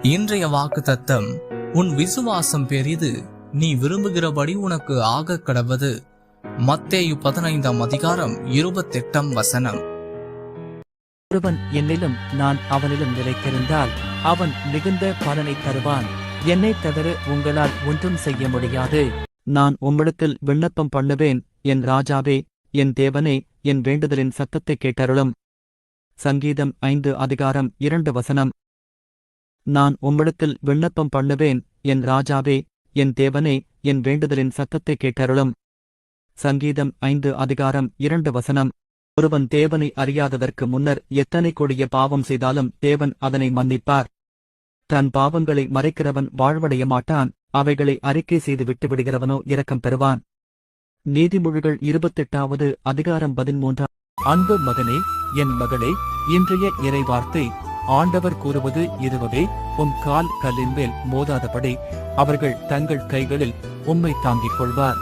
இன்றைய வாக்குத்தத்தம், உன் விசுவாசம் பெரிது, நீ விரும்புகிறபடி உனக்கு ஆக கடவது. மத்தேயு 15:28. ஒருவன் என்னிலும் நான் அவனிலும் நிலைத்திருந்தால் அவன் மிகுந்த பலனை தருவான். என்னைத் தவிர உங்களால் ஒன்றும் செய்ய முடியாது. நான் உம்மிடத்தில் விண்ணப்பம் பண்ணுவேன், என் ராஜாவே, என் தேவனே, என் வேண்டுதலின் சத்தத்தை கேட்டருளும். சங்கீதம் 5:2. நான் உம்மிடத்தில் விண்ணப்பம் பண்ணுவேன், என் ராஜாவே, என் தேவனே, என் வேண்டுதலின் சத்தத்தை கேட்டருளும். சங்கீதம் 5:2. ஒருவன் தேவனை அறியாததற்கு முன்னர் எத்தனை கொடிய பாவம் செய்தாலும் தேவன் அதனை மன்னிப்பார். தன் பாவங்களை மறைக்கிறவன் வாழ்வடைய மாட்டான், அவைகளை அறிக்கை செய்து விட்டு விடுகிறவனோ இரக்கம் பெறுவான். நீதிமொழிகள் 28:13. அன்பு மகனே, என் மகளே, இன்றைய இறைவார்த்தை. ஆண்டவர் கூறுவது இதுவே: உம் கால் கல்லின் மேல் மோதாதபடி அவர்கள் தங்கள் கைகளில் உம்மை தாங்கிக் கொள்வார்.